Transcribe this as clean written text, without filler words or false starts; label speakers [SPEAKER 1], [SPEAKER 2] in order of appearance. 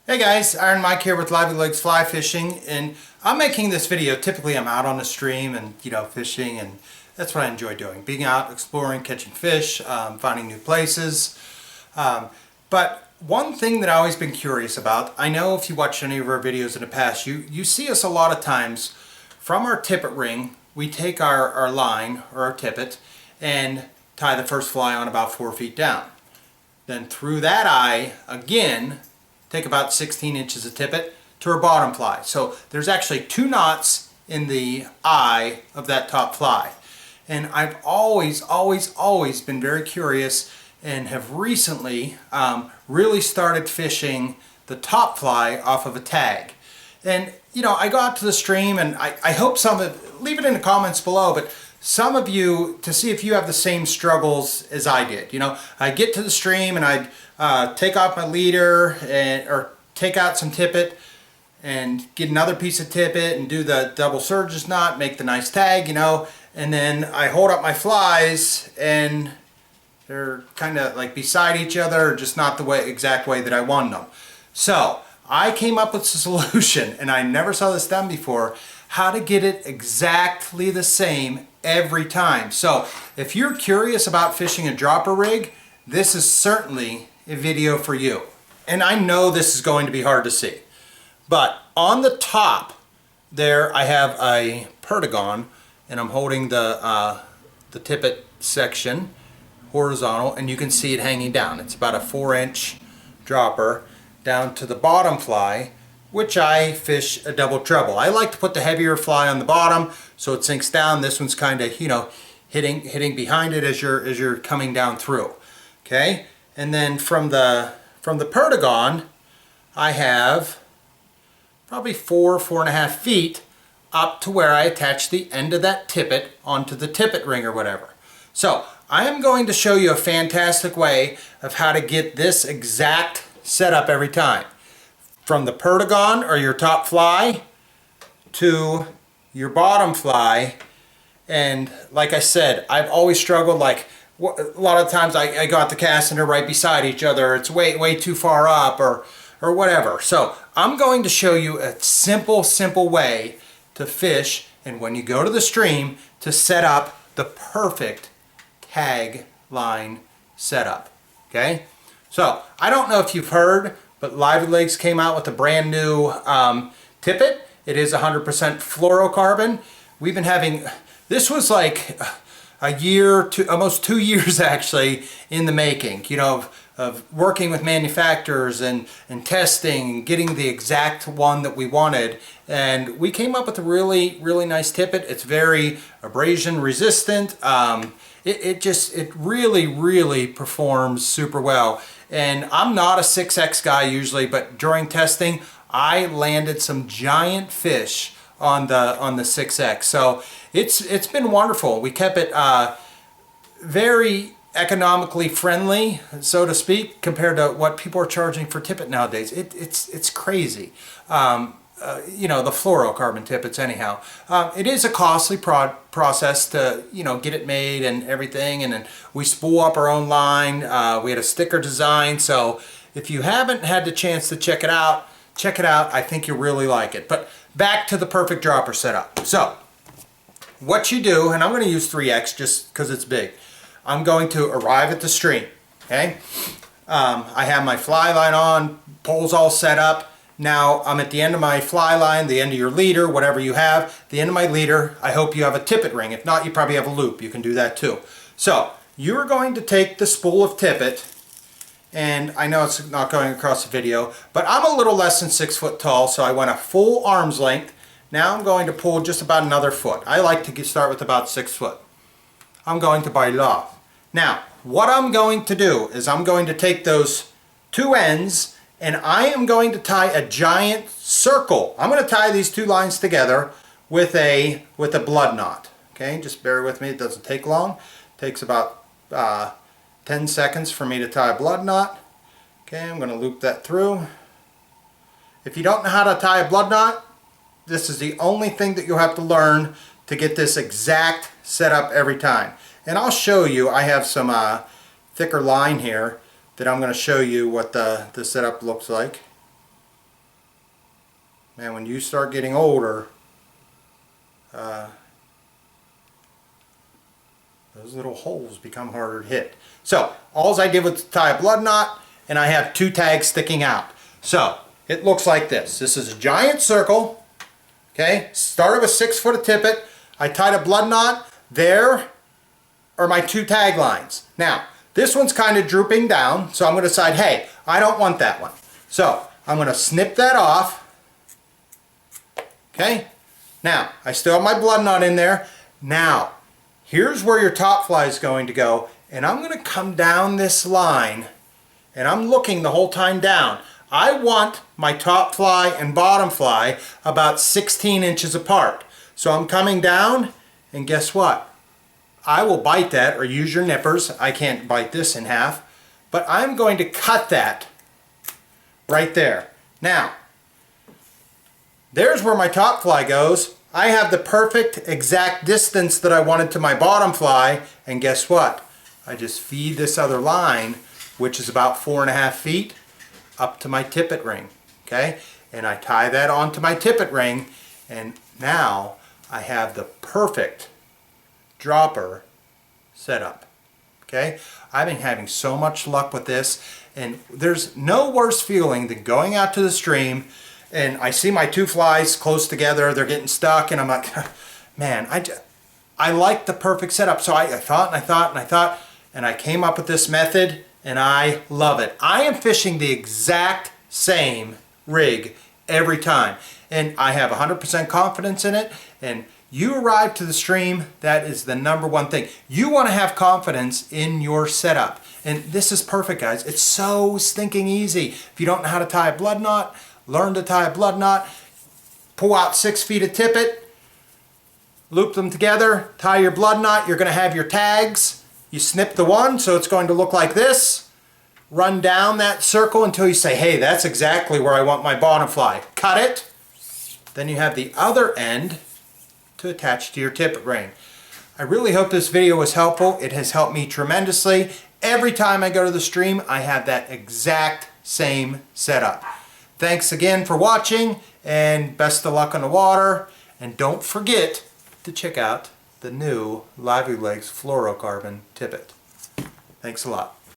[SPEAKER 1] Hey guys, Iron Mike here with Legz Fly Fishing, and I'm making this video. Typically I'm out on the stream and fishing, and that's what I enjoy doing. Being out, exploring, catching fish, finding new places. But one thing that I've always been curious about, I know if you watched any of our videos in the past, you see us a lot of times from our tippet ring. We take our line or our tippet and tie the first fly on about 4 feet down. Then through that eye, again, take about 16 inches of tippet to our bottom fly. So there's actually 2 knots in the eye of that top fly. And I've always been very curious and have recently really started fishing the top fly off of a tag. And I go out to the stream, and I hope leave it in the comments below, but some of you, to see if you have the same struggles as I did. I get to the stream and I'd take off my leader or take out some tippet and get another piece of tippet and do the double surges knot, make the nice tag, and then I hold up my flies and they're kind of like beside each other, just not the exact way that I wanted them. So I came up with a solution, and I never saw this done before, how to get it exactly the same every time. So if you're curious about fishing a dropper rig, this is certainly a video for you. And I know this is going to be hard to see, but on the top there I have a perdigon, and I'm holding the tippet section horizontal, and you can see it hanging down. It's about a 4-inch dropper down to the bottom fly, which I fish a double treble. I like to put the heavier fly on the bottom so it sinks down. This one's kind of, hitting behind it as you're coming down through. Okay? And then from the perdigon, I have probably 4.5 feet up to where I attach the end of that tippet onto the tippet ring or whatever. So I am going to show you a fantastic way of how to get this exact setup every time. From the perdigon, or your top fly, to your bottom fly. And like I said, I've always struggled, like a lot of times I got the cast and they're right beside each other, it's way too far up or whatever. So I'm going to show you a simple way to fish, and when you go to the stream, to set up the perfect tag line setup. Okay? So I don't know if you've heard, but Legz came out with a brand new tippet. It is 100% fluorocarbon. We've been having, this was like a year to almost 2 years actually in the making, of working with manufacturers and testing and getting the exact one that we wanted. And we came up with a really nice tippet. It's very abrasion resistant. It really performs super well. And I'm not a 6X guy usually, but during testing, I landed some giant fish on the 6X. So it's been wonderful. We kept it very economically friendly, so to speak, compared to what people are charging for tippet nowadays. It's crazy. The fluorocarbon tippets anyhow. It is a costly process to get it made and everything, and then we spool up our own line. We had a sticker design, so if you haven't had the chance to check it out. I think you'll really like it. But back to the perfect dropper setup. So what you do, and I'm going to use 3X just because it's big. I'm going to arrive at the stream. Okay, I have my fly line on, poles all set up. Now I'm at the end of my fly line, the end of your leader, whatever you have, the end of my leader. I hope you have a tippet ring. If not, you probably have a loop. You can do that too. So you're going to take the spool of tippet, and I know it's not going across the video, but I'm a little less than 6 foot tall, so I went a full arm's length. Now I'm going to pull just about another foot. I like to start with about 6 foot. I'm going to bite it off. Now, what I'm going to do is I'm going to take those 2 ends, and I am going to tie a giant circle. I'm going to tie these 2 lines together with a blood knot. Okay, just bear with me. It doesn't take long. It takes about 10 seconds for me to tie a blood knot. Okay, I'm going to loop that through. If you don't know how to tie a blood knot, this is the only thing that you'll have to learn to get this exact setup every time. And I'll show you. I have some thicker line here that I'm going to show you what the setup looks like. Man, when you start getting older, those little holes become harder to hit. So, all I did was tie a blood knot, and I have 2 tags sticking out. So, it looks like this. This is a giant circle, okay? Started with 6 foot of tippet. I tied a blood knot. There are my 2 tag lines. Now, this one's kind of drooping down, so I'm going to decide, hey, I don't want that one. So, I'm going to snip that off. Okay? Now, I still have my blood knot in there. Now, here's where your top fly is going to go, and I'm going to come down this line, and I'm looking the whole time down. I want my top fly and bottom fly about 16 inches apart. So I'm coming down, and guess what? I will bite that, or use your nippers. I can't bite this in half, but I'm going to cut that right there. Now, there's where my top fly goes. I have the perfect exact distance that I wanted to my bottom fly, and guess what? I just feed this other line, which is about 4.5 feet, up to my tippet ring, okay? And I tie that onto my tippet ring, and now I have the perfect dropper setup, okay? I've been having so much luck with this, and there's no worse feeling than going out to the stream and I see my 2 flies close together, they're getting stuck, and I'm like, man, I like the perfect setup. So I thought and I thought and I thought, and I came up with this method, and I love it. I am fishing the exact same rig every time, and I have 100% confidence in it. And you arrive to the stream, that is the #1 thing. You want to have confidence in your setup, and this is perfect, guys. It's so stinking easy. If you don't know how to tie a blood knot, learn to tie a blood knot. Pull out 6 feet of tippet, loop them together, tie your blood knot. You're going to have your tags. You snip the one, so it's going to look like this. Run down that circle until you say, hey, that's exactly where I want my bottom fly. Cut it. Then you have the other end to attach to your tippet ring. I really hope this video was helpful. It has helped me tremendously. Every time I go to the stream, I have that exact same setup. Thanks again for watching, and best of luck on the water. And don't forget to check out the new Legz fluorocarbon tippet. Thanks a lot.